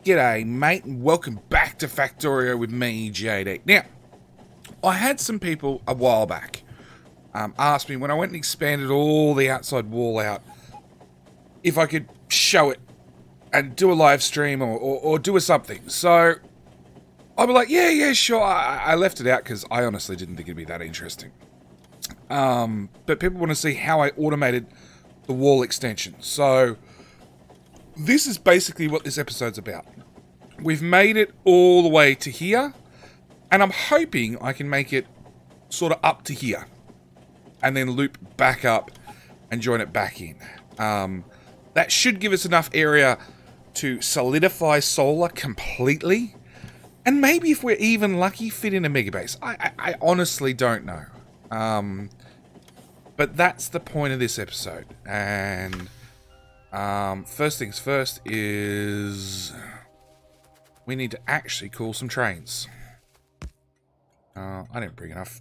G'day, mate, and welcome back to Factorio with me, JD. Now, I had some people a while back ask me when I went and expanded all the outside wall out if I could show it and do a live stream or do a something. So, I'll be like, yeah, sure. I left it out because I honestly didn't think it'd be that interesting. But people want to see how I automated the wall extension. So, this is basically what this episode's about. We've made it all the way to here, and I'm hoping I can make it sort of up to here, and then loop back up and join it back in. That should give us enough area to solidify solar completely, and maybe if we're even lucky, fit in a Megabase. I honestly don't know. But that's the point of this episode, and first things first is we need to actually call some trains. I didn't bring enough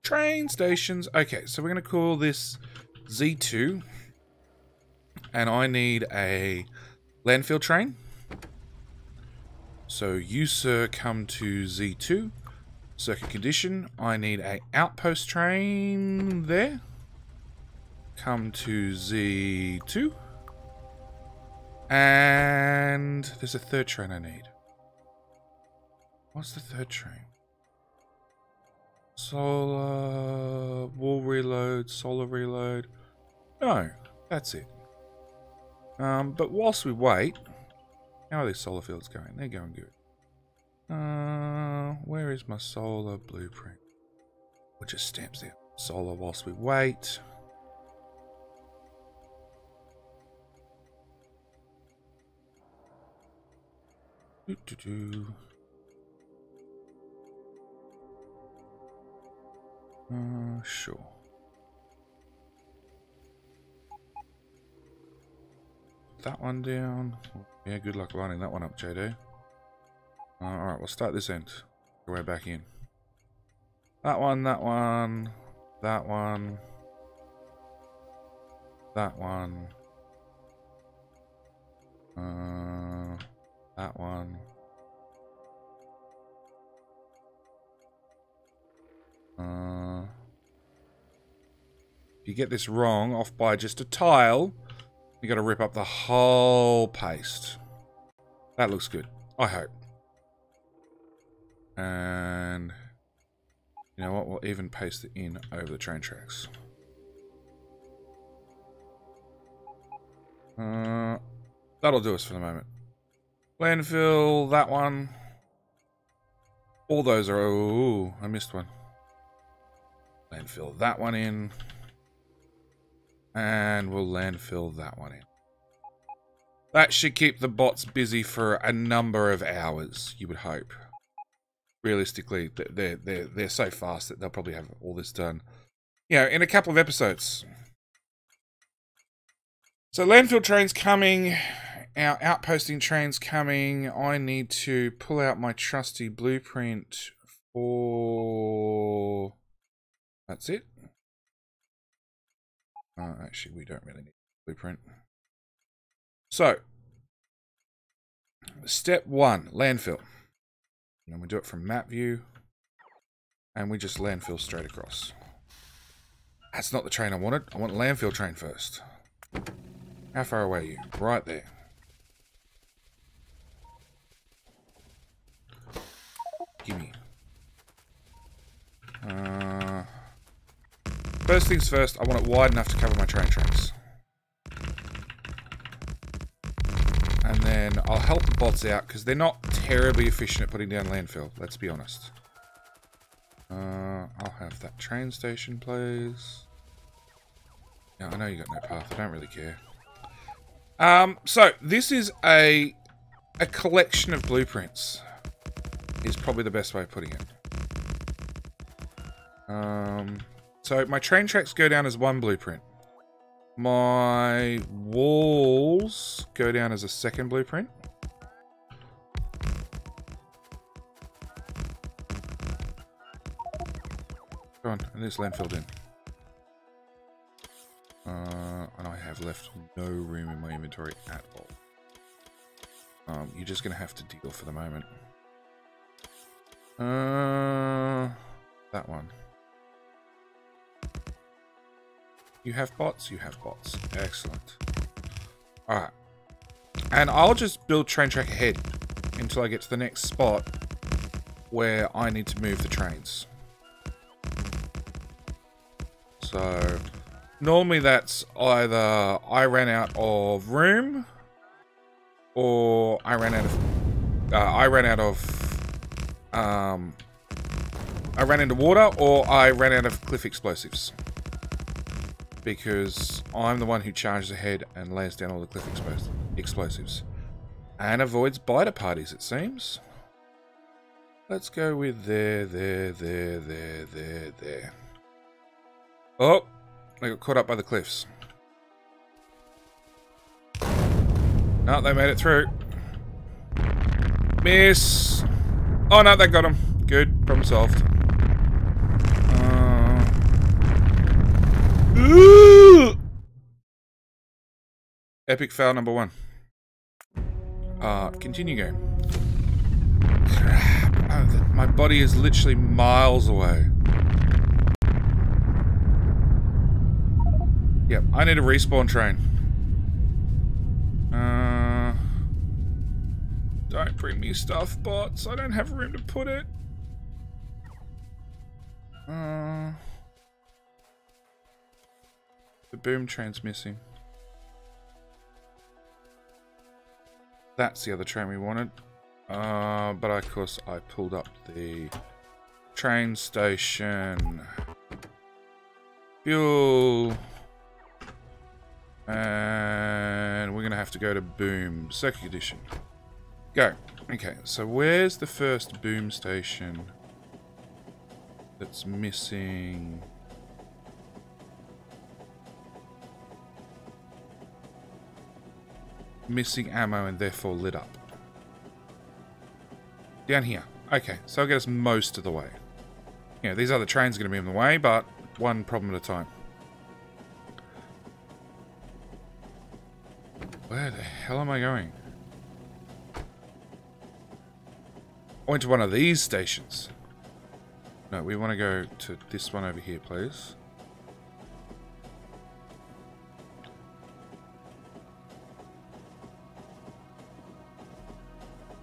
train stations. Okay, so we're going to call this Z2, and I need a landfill train. So you, sir, come to Z2. Circuit condition. I need a outpost train there. Come to Z2. And there's a third train I need. What's the third train? Solar, wall reload, solar reload. No, that's it. But whilst we wait, how are these solar fields going? They're going good. Where is my solar blueprint? Which just stamps there. Solar whilst we wait. Sure. That one down. Yeah, good luck lining that one up, JD. Alright, we'll start this end. Go way back in. That one, that one, that one, that one, that one. If you get this wrong, off by just a tile, you got to rip up the whole paste. That looks good, I hope. And you know what? We'll even paste it in over the train tracks. That'll do us for the moment. Landfill, that one. All those are... Oh, I missed one. Landfill that one in. And we'll landfill that one in. That should keep the bots busy for a number of hours, you would hope. Realistically, they're so fast that they'll probably have all this done, you know, in a couple of episodes. So landfill trains coming, our outposting trains coming. I need to pull out my trusty blueprint for... That's it. Actually, we don't really need a blueprint. So, step 1, landfill. And we do it from map view. And we just landfill straight across. That's not the train I wanted. I want landfill train first. How far away are you? Right there. Gimme. First things first, I want it wide enough to cover my train tracks. And then I'll help the bots out because they're not terribly efficient at putting down landfill, let's be honest. I'll have that train station, please. Yeah, I know you got no path, I don't really care. So this is a collection of blueprints, is probably the best way of putting it. So my train tracks go down as one blueprint. My walls go down as a second blueprint. Go on, and this landfilled in. And I have left no room in my inventory at all. You're just going to have to deal for the moment. That one. You have bots? You have bots. Excellent. Alright. And I'll just build train track ahead until I get to the next spot where I need to move the trains. So, normally that's either I ran out of room, or I ran into water, or I ran out of cliff explosives. Because I'm the one who charges ahead and lays down all the cliff explosives. And avoids biter parties, it seems. Let's go with there. Oh, they got caught up by the cliffs. No, they made it through. Miss. Oh no, they got him. Good, problem solved. Epic fail number 1. Continue game. Crap. Oh, my body is literally miles away. Yep, I need a respawn train. Don't bring me stuff, bots. I don't have room to put it. The boom train's missing. That's the other train we wanted. But of course I pulled up the train station. Fuel. And we're going to have to go to boom. Circuit condition. Go. Okay, so where's the first boom station that's missing? Missing ammo and therefore lit up. Down here. Okay, so I'll get us most of the way. Yeah, these other trains are going to be in the way, but one problem at a time. Where the hell am I going? I went to one of these stations. No, we want to go to this one over here, please.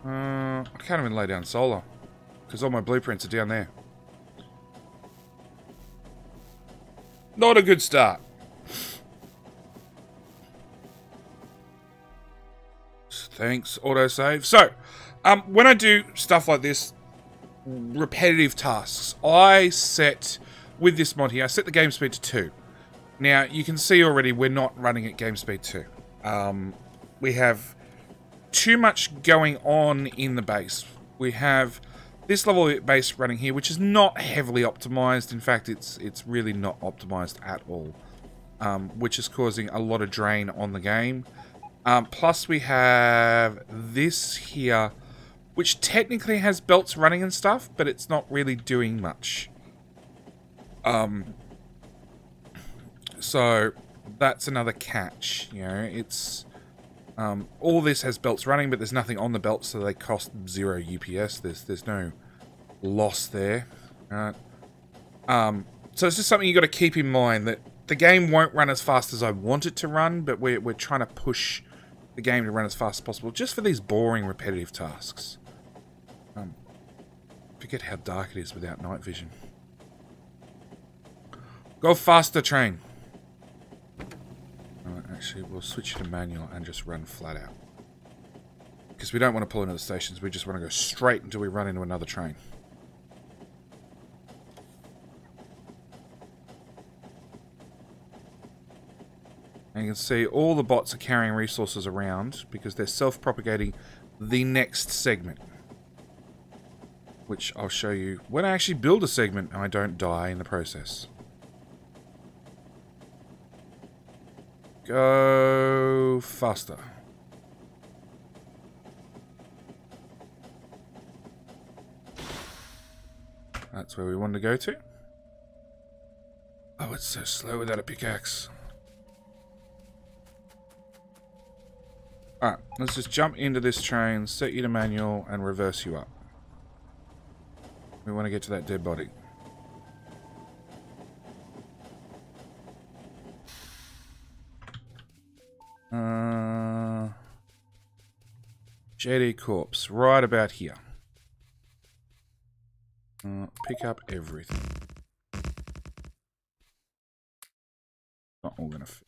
I can't even lay down solar because all my blueprints are down there. Not a good start. Thanks, autosave. So, when I do stuff like this, repetitive tasks, I set, with this mod here, I set the game speed to 2. Now, you can see already we're not running at game speed 2. We have too much going on in the base. We have this level of base running here, which is not heavily optimized. In fact, it's really not optimized at all, which is causing a lot of drain on the game. Plus we have this here, which technically has belts running and stuff, but it's not really doing much. So that's another catch, you know, it's, all this has belts running, but there's nothing on the belts, so they cost 0 UPS. There's no loss there. So it's just something you got to keep in mind, that the game won't run as fast as I want it to run, but we're trying to push the game to run as fast as possible, just for these boring, repetitive tasks. Forget how dark it is without night vision. Go faster, train. Actually, we'll switch to manual and just run flat out. Because we don't want to pull into the stations, we just want to go straight until we run into another train. And you can see all the bots are carrying resources around because they're self-propagating the next segment. Which I'll show you when I actually build a segment and I don't die in the process. Go faster. That's where we want to go to. Oh, it's so slow without a pickaxe. Alright, let's just jump into this train, set you to manual, and reverse you up. We want to get to that dead body. JD Corpse, right about here. Pick up everything. Not all gonna fit.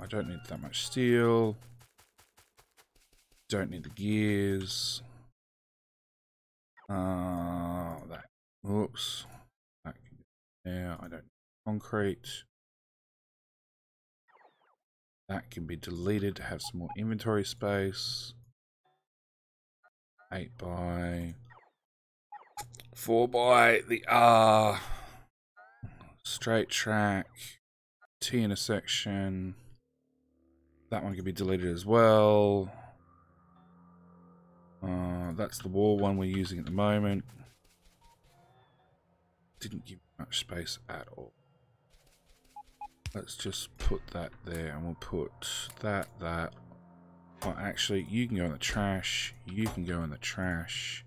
I don't need that much steel. Don't need the gears. That. Oops. That can go there. I don't need concrete. That can be deleted to have some more inventory space. 8 by 4 by the R. Straight track. T intersection. That one can be deleted as well. That's the wall one we're using at the moment. Didn't give much space at all. Let's just put that there, and we'll put that. Oh, actually, you can go in the trash. You can go in the trash.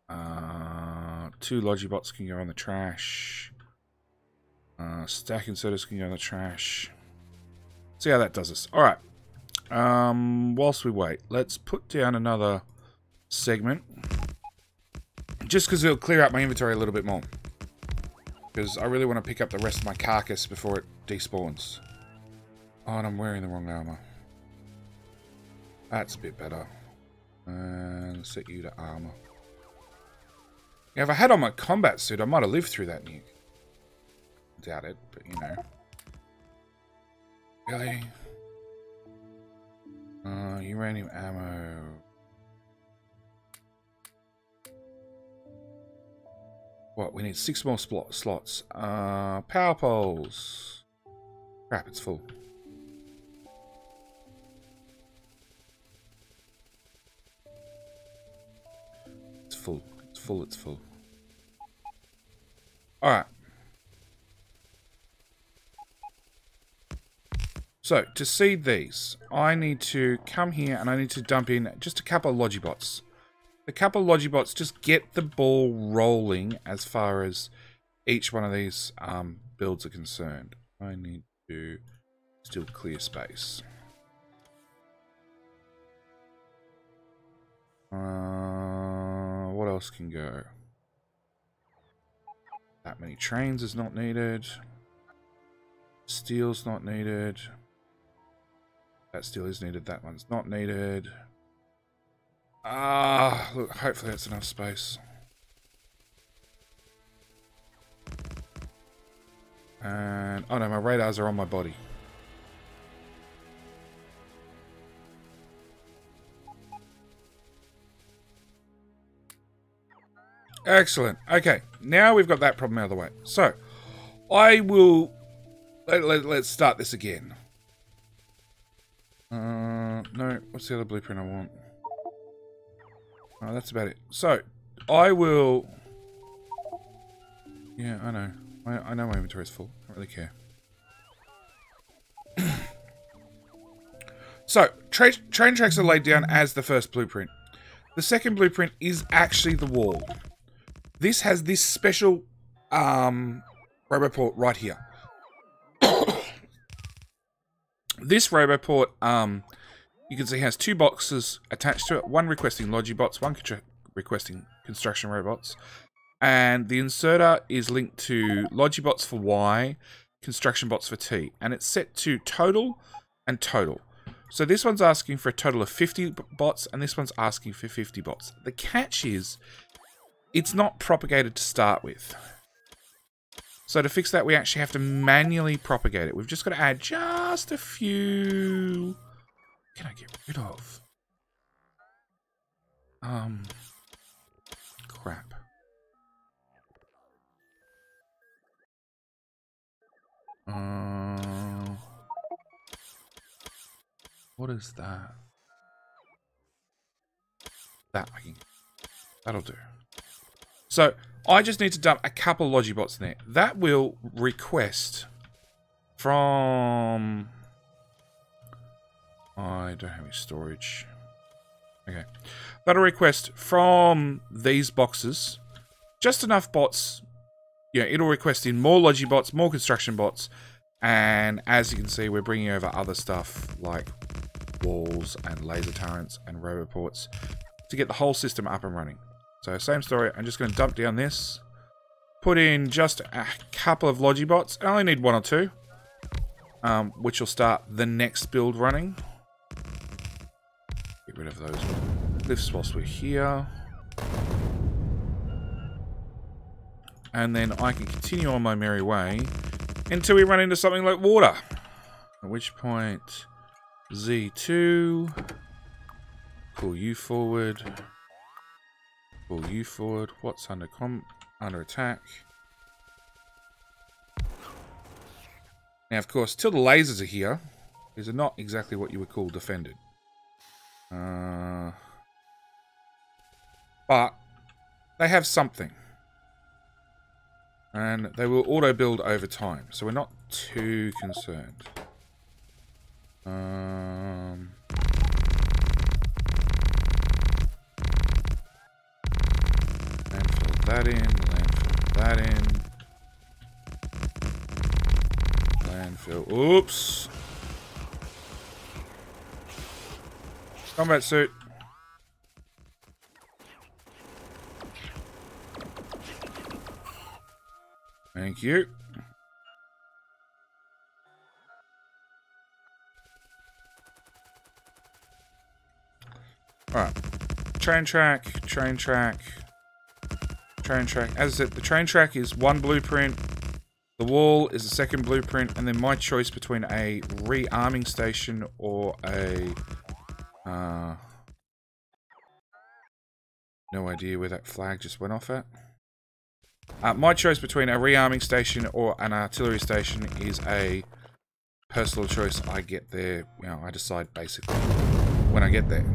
2 Logibots can go in the trash. Stack inserters can go in the trash. See how that does us. Alright. Whilst we wait, let's put down another segment. Just because it'll clear out my inventory a little bit more. Because I really want to pick up the rest of my carcass before it despawns. Oh, and I'm wearing the wrong armor. That's a bit better. And set you to armor. Yeah, if I had on my combat suit, I might have lived through that nuke. Doubt it, but you know. Really? Uranium ammo. What? We need 6 more slots. Power poles. Crap, it's full. It's full. It's full. It's full. Alright. So, to seed these, I need to come here and I need to dump in just a couple of Logibots. A couple of Logibots just get the ball rolling as far as each one of these builds are concerned. I need to still clear space. What else can go? That many trains is not needed. Steel's not needed. That steel is needed. That one's not needed. Look, hopefully that's enough space. And, oh no, my radars are on my body. Excellent. Okay, now we've got that problem out of the way. So, I will... Let's start this again. No, what's the other blueprint I want? Oh, that's about it. So, I will... Yeah, I know. I know my inventory is full. I don't really care. So, train tracks are laid down as the first blueprint. The second blueprint is actually the wall. This has this special roboport right here. This roboport, you can see has 2 boxes attached to it. One requesting Logibots, one requesting construction robots. And the inserter is linked to Logibots for Y, construction bots for T. And it's set to total and total. So this one's asking for a total of 50 bots, and this one's asking for 50 bots. The catch is, it's not propagated to start with. So to fix that, we actually have to manually propagate it. We've just got to add just a few... What can I get rid of? Crap. What is that? That'll do. So I just need to dump a couple of Logibots in there. That will request from... I don't have any storage. Okay. That'll request from these boxes just enough bots. Yeah, it'll request in more Logibots, more construction bots. And as you can see, we're bringing over other stuff like walls and laser turrets and roboports to get the whole system up and running. So same story, I'm just going to dump down this, put in just a couple of Logibots. I only need 1 or 2, which will start the next build running. Get rid of those lifts whilst we're here. And then I can continue on my merry way until we run into something like water. At which point, Z2, pull you forward. Pull you forward. What's under attack? Now, of course, till the lasers are here, these are not exactly what you would call defended. But they have something. And they will auto-build over time, so we're not too concerned. Landfill that in, landfill that in. Landfill, oops! Combat suit. Thank you. Alright. Train track, train track, train track. As I said, the train track is one blueprint. The wall is the second blueprint. And then my choice between a rearming station or a... no idea where that flag just went off at. My choice between a rearming station or an artillery station is a personal choice. I get there, you know, I decide basically when I get there.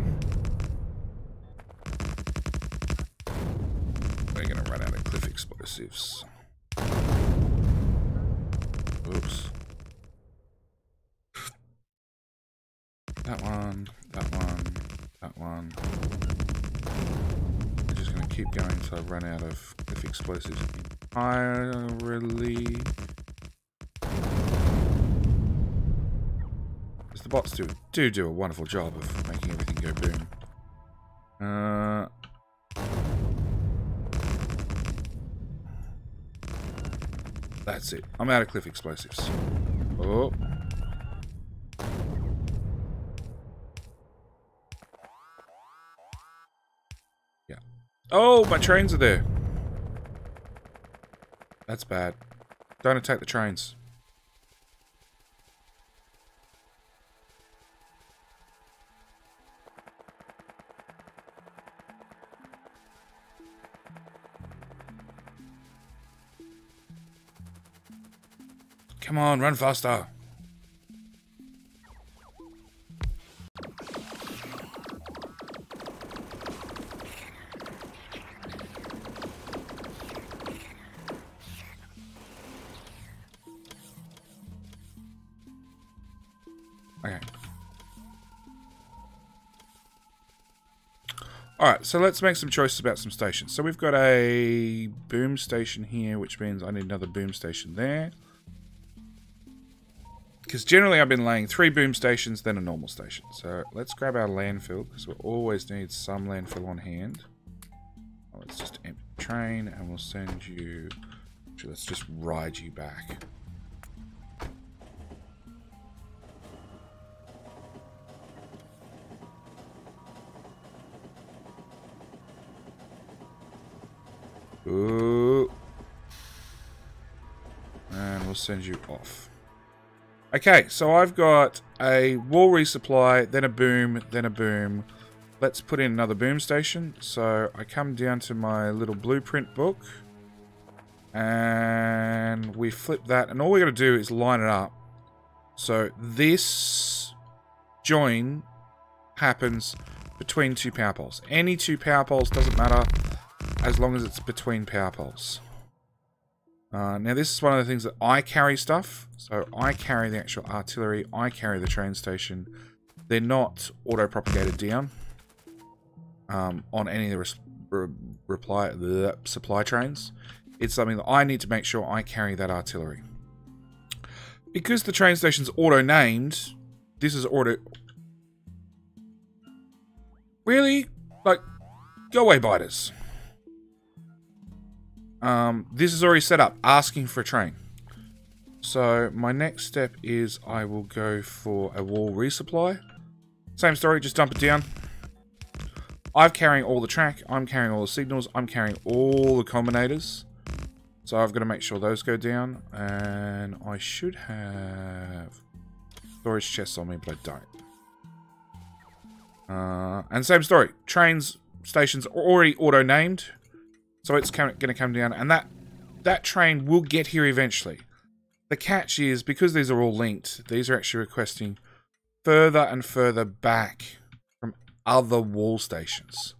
We're gonna run out of cliff explosives. Oops. That one, that one, that one. I'm just going to keep going until I run out of cliff explosives entirely. Because the bots do a wonderful job of making everything go boom. That's it. I'm out of cliff explosives. Oh. Yeah. Oh, my trains are there. That's bad. Don't attack the trains. Come on, run faster. Okay. Alright, so let's make some choices about some stations. So we've got a boom station here, which means I need another boom station there. Because generally I've been laying 3 boom stations, then a normal station. So let's grab our landfill, because we'll always need some landfill on hand. Let's just empty the train, and we'll send you... Let's just ride you back. Ooh. And we'll send you off. Okay, so I've got a wall resupply, then a boom, then a boom. Let's put in another boom station. So I come down to my little blueprint book. And we flip that. And all we're going to do is line it up. So this join happens between two power poles. Any two power poles, doesn't matter, as long as it's between power poles. Now this is one of the things that I carry stuff. So I carry the actual artillery, I carry the train station. They're not auto-propagated down on any of the supply trains. It's something that I need to make sure I carry that artillery. Because the train station's auto-named, this is auto... Really? Like, go away, biters. This is already set up, asking for a train. So my next step is I will go for a wall resupply. Same story, just dump it down. I'm carrying all the track, I'm carrying all the signals, I'm carrying all the combinators. So I've got to make sure those go down. And I should have storage chests on me, but I don't. And same story, trains, stations are already auto-named. So it's going to come down, and that train will get here eventually. The catch is, because these are all linked, these are actually requesting further and further back from other wall stations.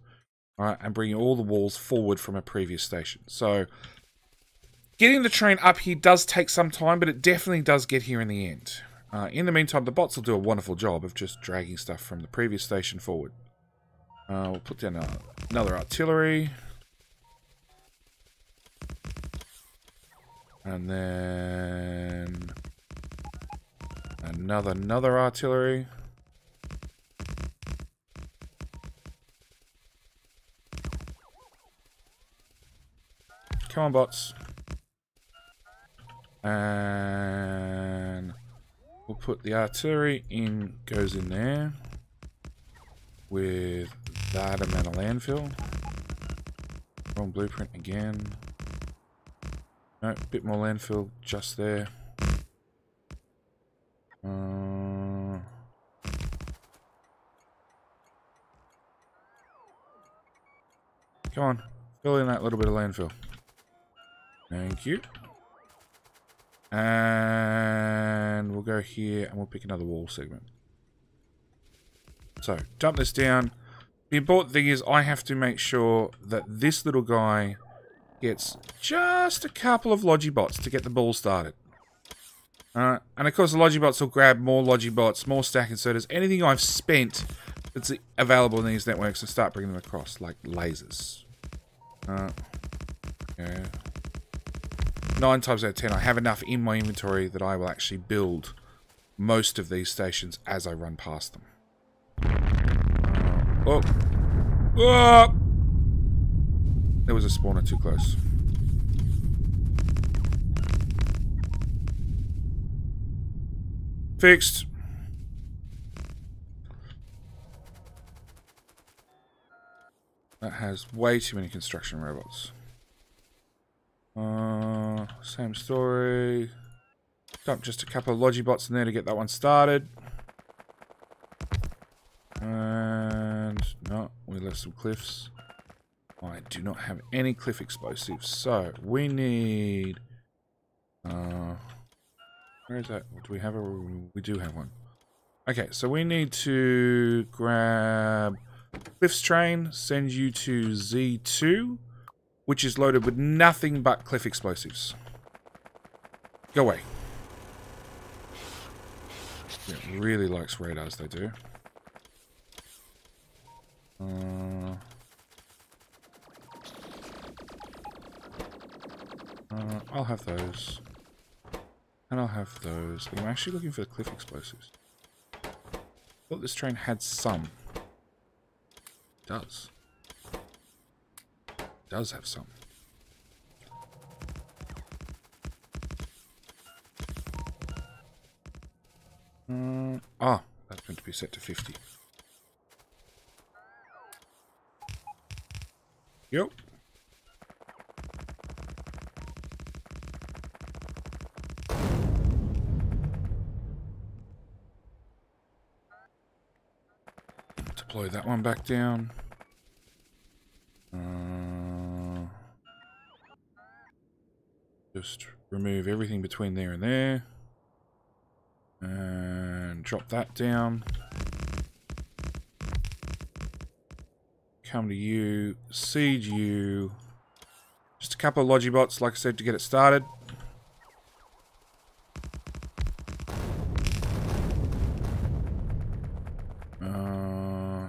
Alright, and bringing all the walls forward from a previous station. So, getting the train up here does take some time, but it definitely does get here in the end. In the meantime, the bots will do a wonderful job of just dragging stuff from the previous station forward. We'll put down another artillery. And then another artillery. Come on, bots. And we'll put the artillery in, goes in there with that amount of landfill. Wrong blueprint again. No, a bit more landfill just there. Come on, fill in that little bit of landfill. Thank you. And we'll go here and we'll pick another wall segment. So, dump this down. The important thing is I have to make sure that this little guy gets just a couple of Logibots to get the ball started. And of course the Logibots will grab more Logibots, more stack inserters, anything I've spent that's available in these networks and start bringing them across, like lasers. Yeah. 9 times out of 10 I have enough in my inventory that I will actually build most of these stations as I run past them. Oh! There was a spawner too close. Fixed. That has way too many construction robots. Same story. Dump just a couple of Logibots in there to get that one started. And no, we left some cliffs. I do not have any cliff explosives, so we need... where is that? Do we have a... We do have one. Okay, so we need to grab Cliff's train, send you to Z2, which is loaded with nothing but cliff explosives. Go away. It really likes radars, they do. I'll have those. And I'll have those. I'm actually looking for the cliff explosives. I thought this train had some. It does. It does have some. That's meant to be set to 50. Yep. Deploy that one back down. Just remove everything between there and there. And drop that down. come to you, siege you. Just a couple of logibots, like I said, to get it started.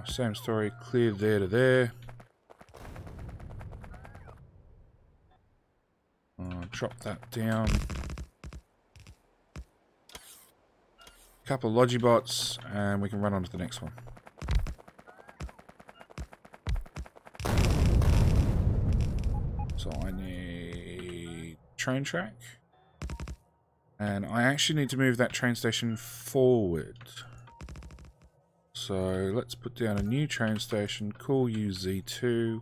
Same story, clear there to there. Drop that down. Couple of logibots, and we can run on to the next one. So I need train track. And I actually need to move that train station forward. So let's put down a new train station, call you Z2.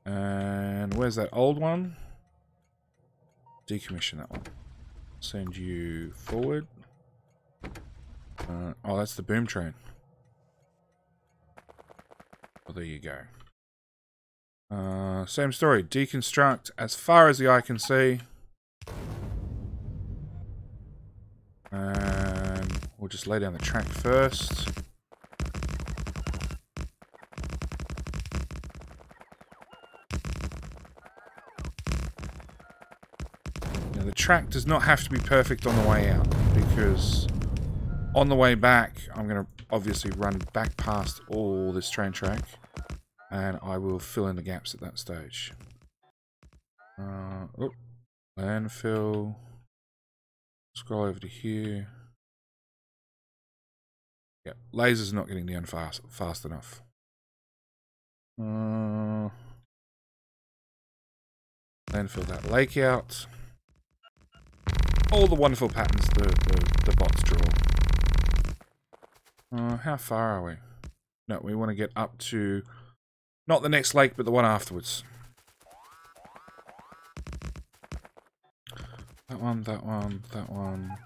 And where's that old one? Decommission that one. Send you forward. Oh, that's the boom train. Well, there you go. Same story. Deconstruct as far as the eye can see. And we'll just lay down the track first. Now, the track does not have to be perfect on the way out, because on the way back, I'm going to obviously run back past all this train track, and I will fill in the gaps at that stage. Landfill. Scroll over to here. Yeah, laser's not getting down fast enough. Landfill that lake out. All the wonderful patterns the bots draw. How far are we? No, we want to get up to not the next lake, but the one afterwards. That one, that one, that one,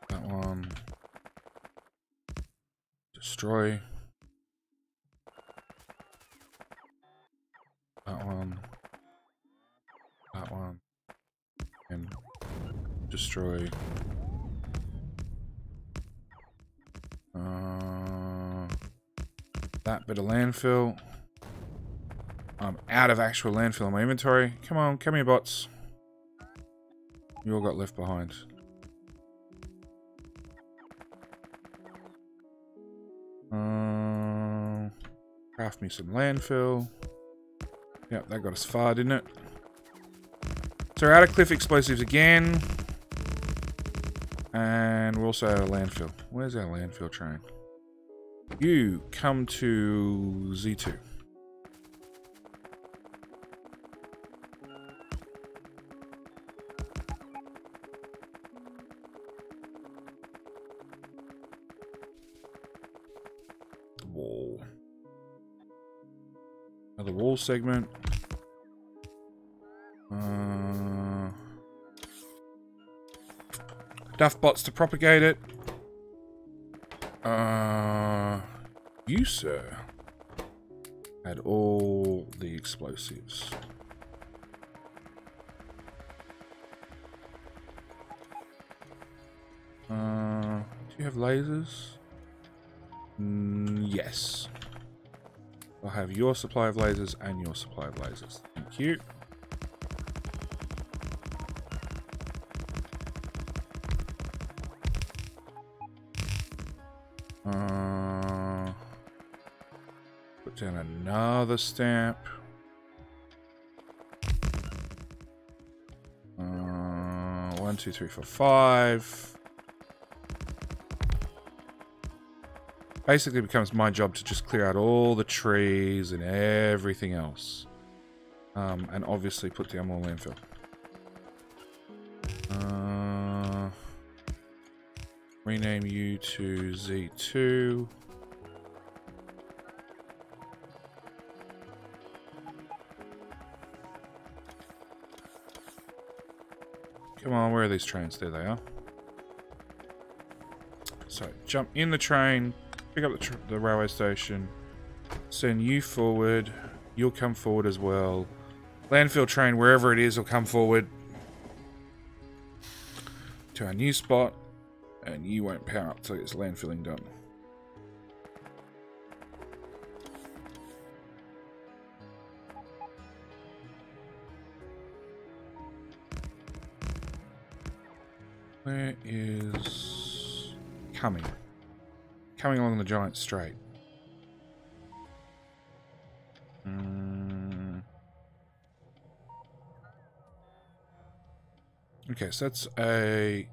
that one. Destroy. That one. That one. And destroy. That bit of landfill. I'm out of actual landfill in my inventory. Come on, come here, bots. You all got left behind. Craft me some landfill. Yep, that got us far, didn't it? So we're out of cliff explosives again. And we're also out of landfill. Where's our landfill train? You come to Z2. The wall. Another wall segment. Enough bots to propagate it. You, sir, had all the explosives. Do you have lasers? Yes. I'll have your supply of lasers and your supply of lasers. Thank you. Put down another stamp. 1, 2, 3, 4, 5. Basically, it becomes my job to just clear out all the trees and everything else, and obviously put down more landfill. Rename you to Z2. Come on, where are these trains? There they are. So, jump in the train, pick up the railway station, send you forward, you'll come forward as well. Landfill train, wherever it is, will come forward to our new spot, and you won't power up till it's landfilling done. Where is coming? Coming along the giant straight. Okay, so that's a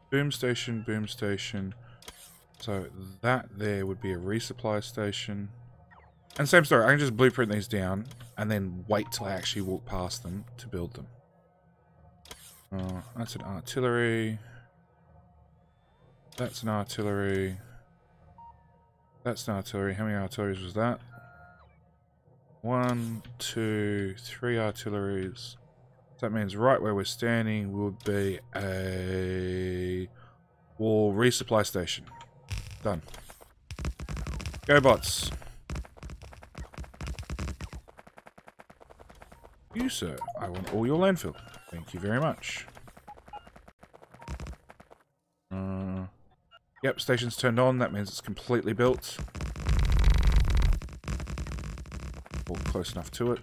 boom station, boom station. So that there would be a resupply station. And same story, I can just blueprint these down and then wait till I actually walk past them to build them. That's an artillery. That's an artillery. That's an artillery. How many artilleries was that? 1, 2, 3 artilleries. That means right where we're standing would be a wall resupply station. Done. Go bots. You, sir. I want all your landfill. Thank you very much. Yep, station's turned on. That means it's completely built. Or close enough to it.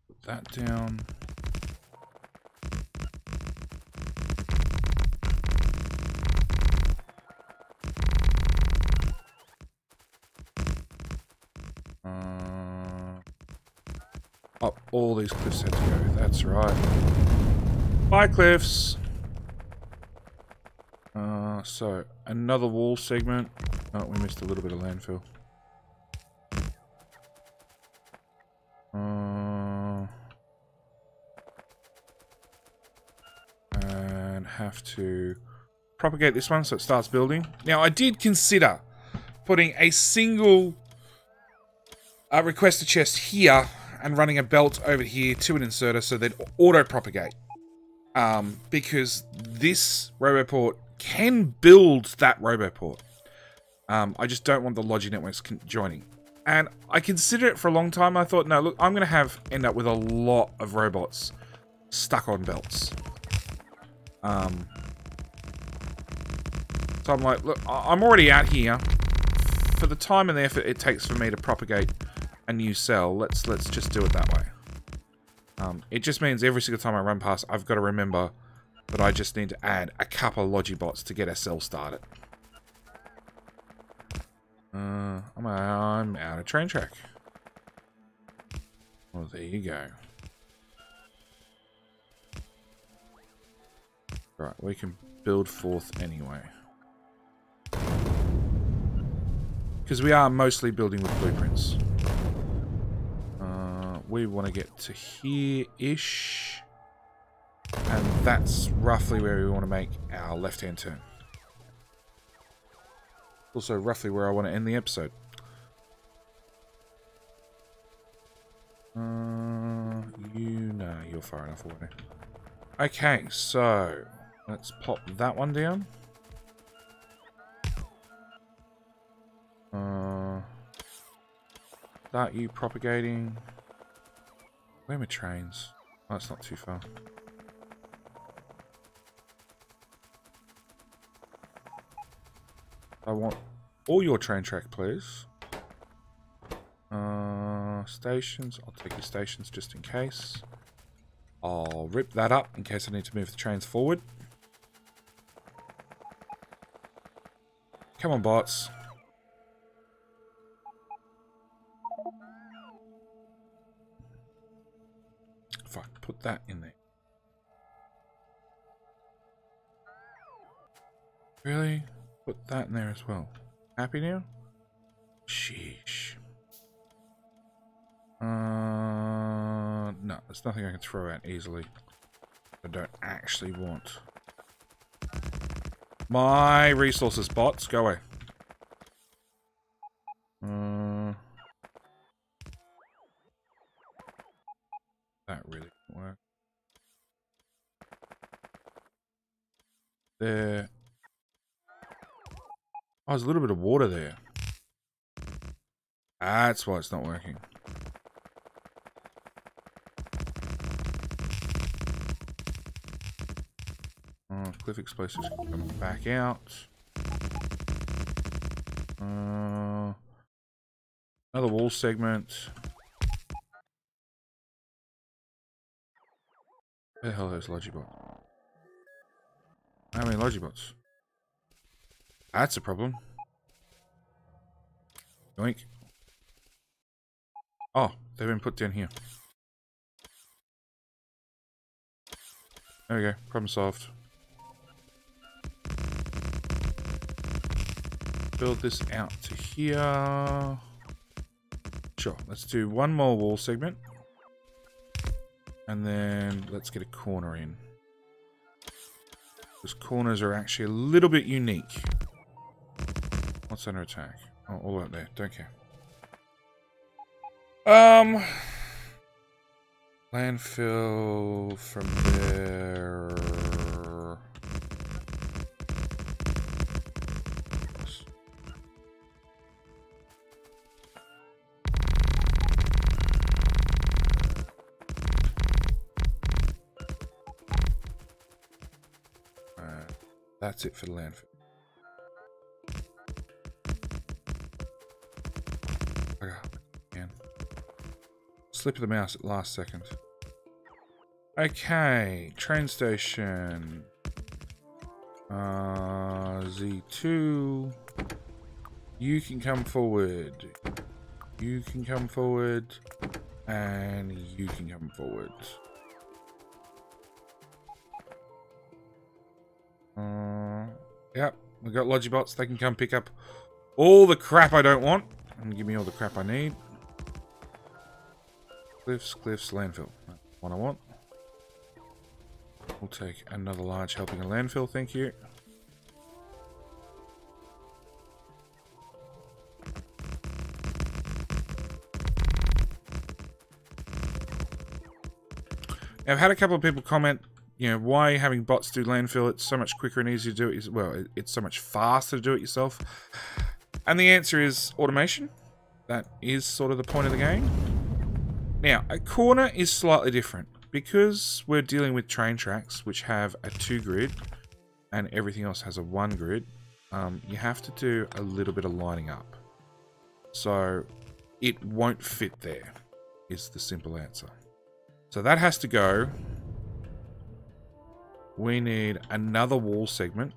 Put that down. Up all these cliffs had to go. That's right. Bye, cliffs. So another wall segment. Oh, we missed a little bit of landfill. And have to propagate this one so it starts building. Now, I did consider putting a single requester chest here and running a belt over here to an inserter so they'd auto-propagate. Because this Roboport can build that Roboport. I just don't want the Logi networks joining. And I considered it for a long time. I thought, no, look, I'm going to end up with a lot of robots stuck on belts. So I'm like, look, I'm already out here. For the time and the effort it takes for me to propagate a new cell, let's just do it that way. It just means every single time I run past, I've got to remember that I just need to add a couple of Logibots to get a cell started. I'm out of train track. Well, there you go. Right, we can build forth anyway. Because we are mostly building with blueprints. We want to get to here-ish. And that's roughly where we want to make our left-hand turn. Also roughly where I want to end the episode. No, you're far enough away. Okay, so let's pop that one down. Start you propagating. Where are my trains? Oh, that's not too far. I want all your train track, please. Stations. I'll take your stations just in case. I'll rip that up in case I need to move the trains forward. Come on, bots. Fuck, put that in there. Really? Put that in there as well. Happy now? Sheesh. No, there's nothing I can throw out easily. I don't actually want. My resources, bots, go away. That really didn't work. There. Oh, there's a little bit of water there. That's why it's not working. Oh, cliff explosives coming back out. Another wall segment. Where the hell are those Logibots? How many Logibots? That's a problem. Yoink. Oh, they've been put down here. There we go. Problem solved. Build this out to here. Sure, let's do one more wall segment. And then let's get a corner in. Because corners are actually a little bit unique. What's under attack? Oh, all out there. Don't care. Landfill from there. That's it for the landfill. Okay, man. Slip of the mouse at last second. Okay, train station. Z2. You can come forward. You can come forward. And you can come forward. Yep, we've got Logibots. They can come pick up all the crap I don't want and give me all the crap I need. Cliffs, landfill. That's what I want. We'll take another large helping of landfill, thank you. Now, I've had a couple of people comment, you know, why having bots do landfill? It's so much quicker and easier to do it. Well, it's so much faster to do it yourself. And the answer is automation. That is sort of the point of the game. Now, a corner is slightly different. Because we're dealing with train tracks, which have a 2 grid, and everything else has a 1 grid, you have to do a little bit of lining up. So, it won't fit there, is the simple answer. So that has to go. We need another wall segment.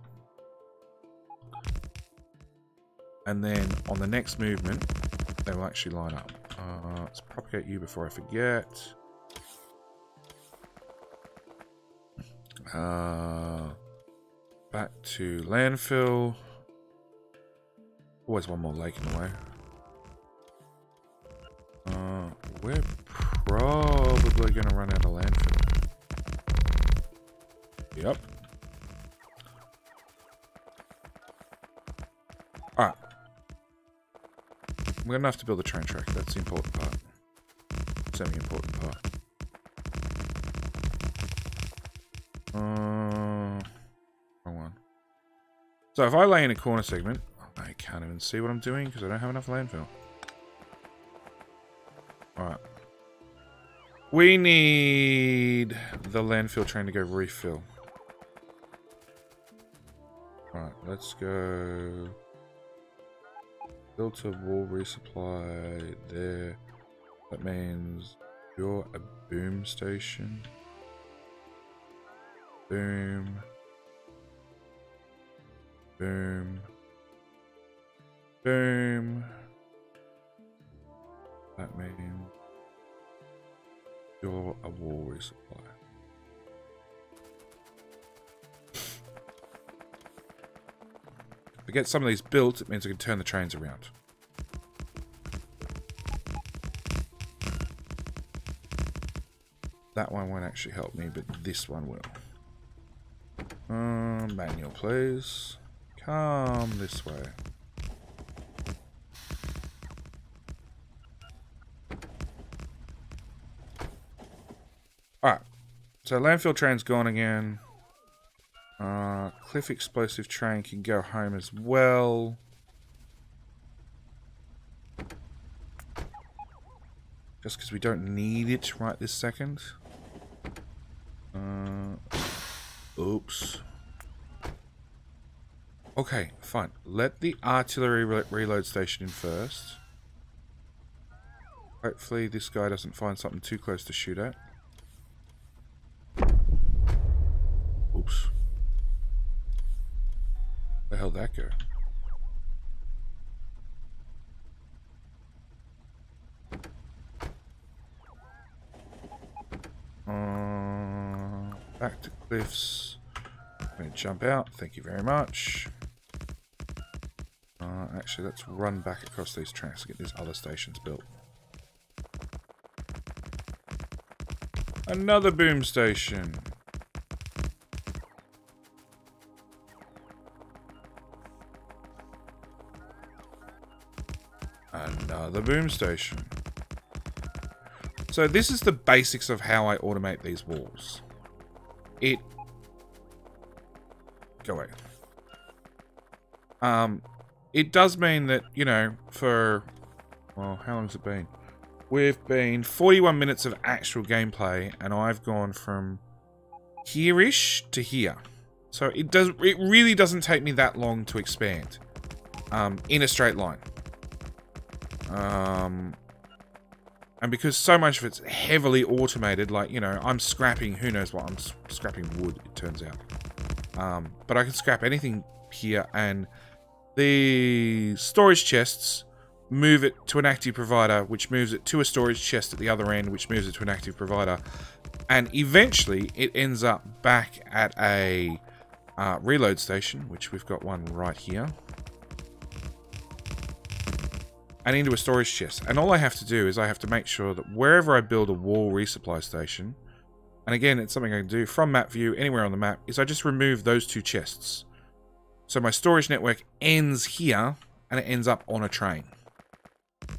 And then on the next movement, they will actually line up. Let's propagate you before I forget. Back to landfill. Always one more lake in the way. We're probably going to run out of landfill. Yep. Alright. We're going to have to build a train track. That's the important part. Semi-important part. Wrong one. So if I lay in a corner segment, I can't even see what I'm doing because I don't have enough landfill. Alright. We need the landfill train to go refill. Alright, let's go. Filter wall resupply there. That means you're a boom station. Boom. Boom. Boom. That means you're a wall resupply. If I get some of these built, it means I can turn the trains around. That one won't actually help me, but this one will. Manual, please. Come this way. Alright. So landfill train's gone again. Cliff explosive train can go home as well. Just because we don't need it right this second. Oops. Okay, fine. Let the artillery reload station in first. Hopefully this guy doesn't find something too close to shoot at. The hell did that go? Back to cliffs. I'm going to jump out. Thank you very much. Actually, let's run back across these tracks to get these other stations built. Another boom station. Another boom station. So this is the basics of how I automate these walls. Go away. It does mean that, you know, for... Well, how long has it been? We've been 41 minutes of actual gameplay, and I've gone from here-ish to here. So it really doesn't take me that long to expand. In a straight line. And because so much of it's heavily automated, like, you know, I'm scrapping, who knows what, I'm scrapping wood, it turns out. But I can scrap anything here, and the storage chests move it to an active provider, which moves it to a storage chest at the other end, which moves it to an active provider. And eventually, it ends up back at a reload station, which we've got one right here. And into a storage chest. And all I have to do is I have to make sure that wherever I build a wall resupply station, and again, it's something I can do from map view, anywhere on the map, is I just remove those two chests. So my storage network ends here, and it ends up on a train.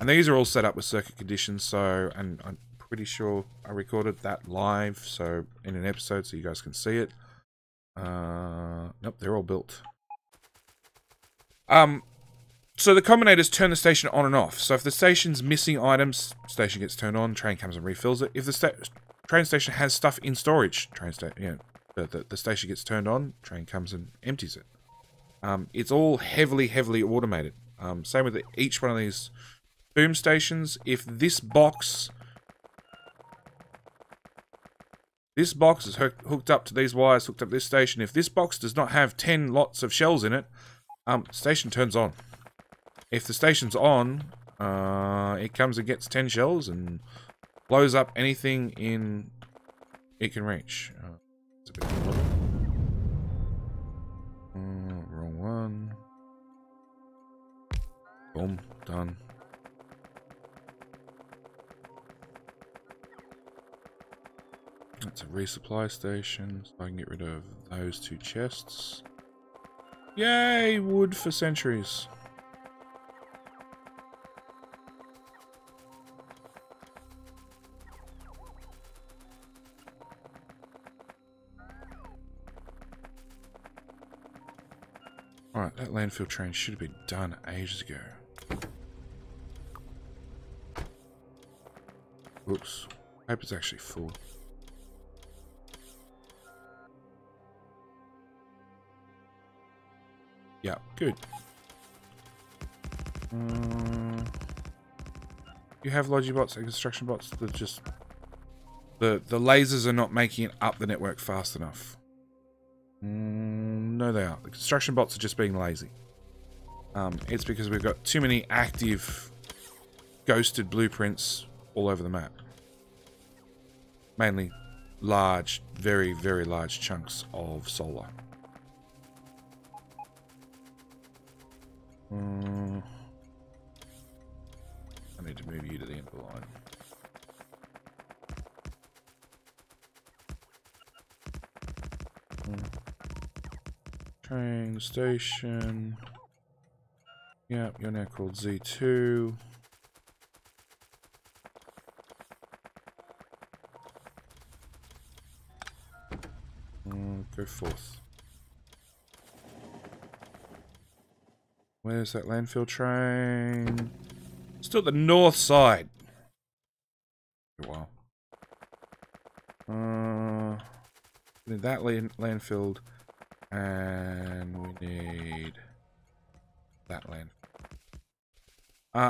And these are all set up with circuit conditions, so, and I'm pretty sure I recorded that live, so, in an episode, so you guys can see it. Nope, they're all built. So the combinators turn the station on and off. So if the station's missing items, station gets turned on, train comes and refills it. If the train station has stuff in storage, the station gets turned on, train comes and empties it. It's all heavily automated. Same with each one of these boom stations. If this box is hooked up to these wires, hooked up to this station, if this box does not have 10 lots of shells in it, station turns on. If the station's on, it comes and gets 10 shells and blows up anything in it can reach. It's a bit wrong one. Boom, done. That's a resupply station, so I can get rid of those two chests. Yay, wood for centuries. Alright, that landfill train should have been done ages ago. Oops. I hope it's actually full. Yeah, good. You have Logibots and construction bots that just... The lasers are not making it up the network fast enough. No, they are. The construction bots are just being lazy. It's because we've got too many active ghosted blueprints all over the map. Mainly large, very large chunks of solar. I need to move you to the end of the line. Train station. Yep, you're now called Z2. Go forth. Where's that landfill train? Still at the north side. Wow. We need that landfilled. And we need that land.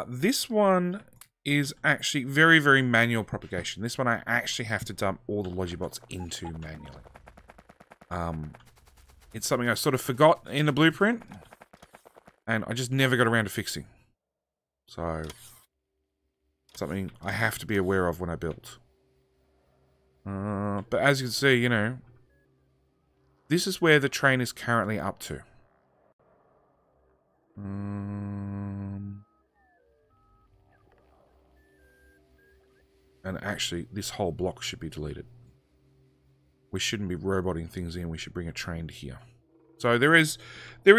This one is actually very manual propagation. This one I actually have to dump all the Logibots into manually. It's something I sort of forgot in the blueprint. And I just never got around to fixing. So, something I have to be aware of when I build. But as you can see, you know, this is where the train is currently up to. And actually, this whole block should be deleted. We shouldn't be roboting things in. We should bring a train to here. So there is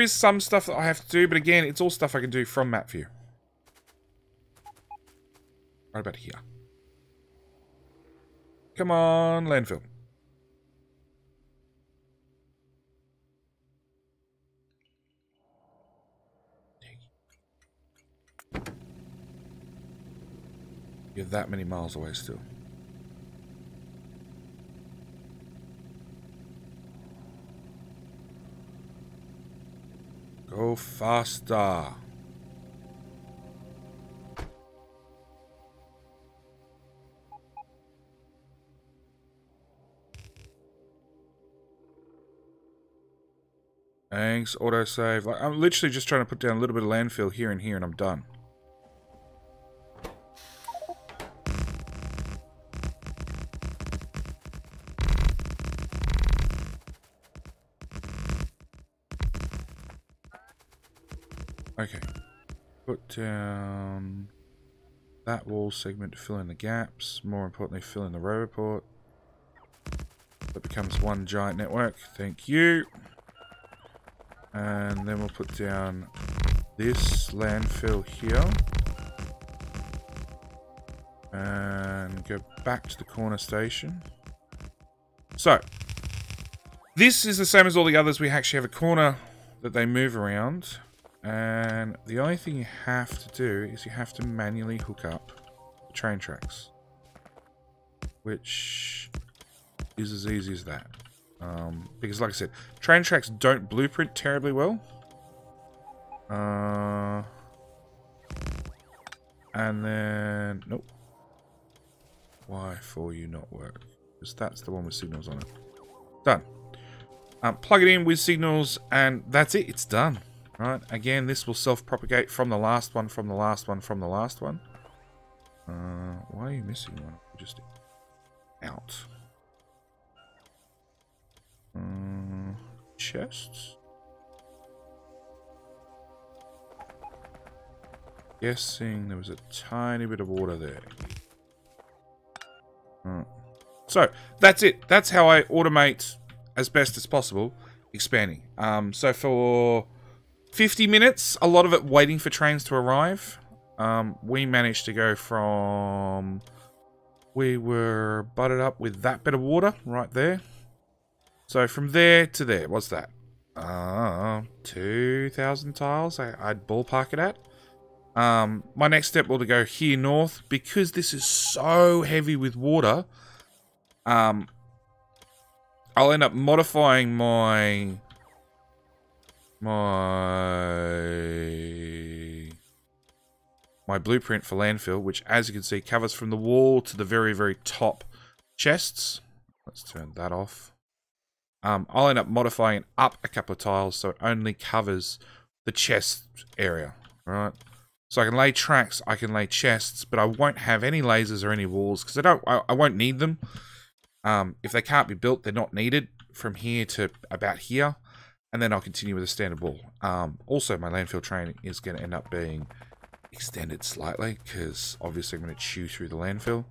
some stuff that I have to do, but again, it's all stuff I can do from map view. Right about here. Come on, landfill. You're that many miles away still. Go faster. Thanks, autosave. Like, I'm literally just trying to put down a little bit of landfill here and here and I'm done. Okay. Put down that wall segment to fill in the gaps. More importantly, fill in the row report. That becomes one giant network. Thank you. And then we'll put down this landfill here. And go back to the corner station. So, this is the same as all the others. We actually have a corner that they move around. And the only thing you have to do is you have to manually hook up the train tracks. Which is as easy as that. Because like I said, train tracks don't blueprint terribly well. And then... Nope. Why for you not work? Because that's the one with signals on it. Done. Plug it in with signals and that's it. It's done. Right, again, this will self-propagate from the last one, from the last one, from the last one. Why are you missing one? Just out. Chests? Guessing there was a tiny bit of water there. So, that's it. That's how I automate as best as possible expanding. So for 50 minutes, a lot of it waiting for trains to arrive. We managed to go from... We were butted up with that bit of water right there. So from there to there, what's that? 2,000 tiles I'd ballpark it at. My next step will to go here north. Because this is so heavy with water, I'll end up modifying my blueprint for landfill, which as you can see covers from the wall to the very, very top chests. Let's turn that off. I'll end up modifying it up a couple of tiles so it only covers the chest area, right? So I can lay tracks, I can lay chests, but I won't have any lasers or any walls because I won't need them. If they can't be built, they're not needed from here to about here. And then I'll continue with a standard wall. Also, my landfill train is going to end up being extended slightly because obviously I'm going to chew through the landfill.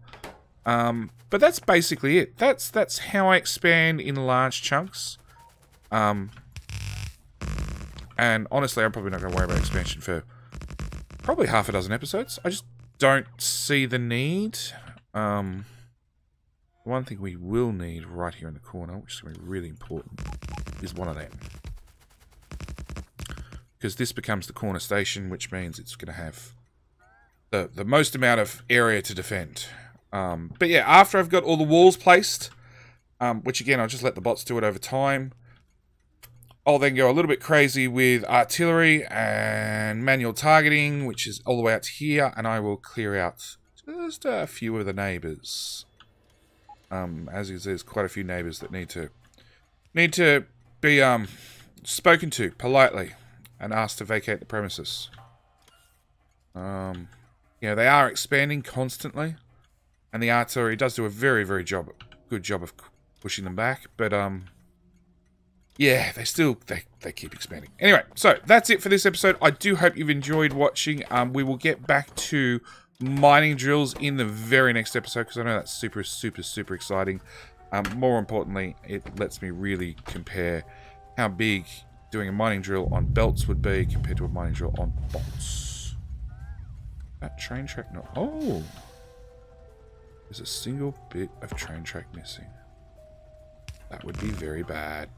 But that's basically it. That's how I expand in large chunks. And honestly, I'm probably not going to worry about expansion for probably half a dozen episodes. I just don't see the need. One thing we will need right here in the corner, which is going to be really important, is one of them. Because this becomes the corner station, which means it's going to have the most amount of area to defend. But yeah, after I've got all the walls placed, which again, I'll just let the bots do it over time, I'll then go a little bit crazy with artillery and manual targeting, which is all the way out to here, and I will clear out just a few of the neighbours. As you can see, there's quite a few neighbours that need to be spoken to politely. and asked to vacate the premises. Yeah, they are expanding constantly, and the artillery does do a very, very good job of pushing them back. But yeah, they keep expanding. Anyway, so that's it for this episode. I do hope you've enjoyed watching. We will get back to mining drills in the very next episode, because I know that's super, super, super exciting. More importantly, it lets me really compare how big doing a mining drill on belts would be compared to a mining drill on bolts. That train track not... Oh! There's a single bit of train track missing. That would be very bad.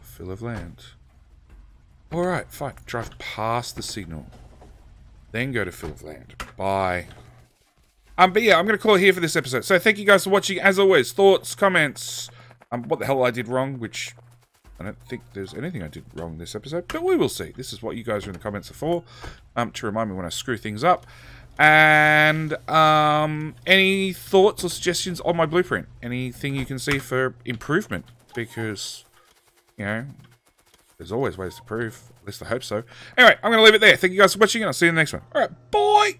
Fill of land. Alright, fine. Drive past the signal. Then go to fill of land. Bye. But yeah, I'm going to call it here for this episode. So thank you guys for watching. As always, thoughts, comments, what the hell I did wrong, which I don't think there's anything I did wrong this episode, but we will see. This is what you guys are in the comments are for, to remind me when I screw things up. And any thoughts or suggestions on my blueprint? Anything you can see for improvement? Because, you know, there's always ways to improve. At least I hope so. Anyway, I'm going to leave it there. Thank you guys for watching, and I'll see you in the next one. All right, bye!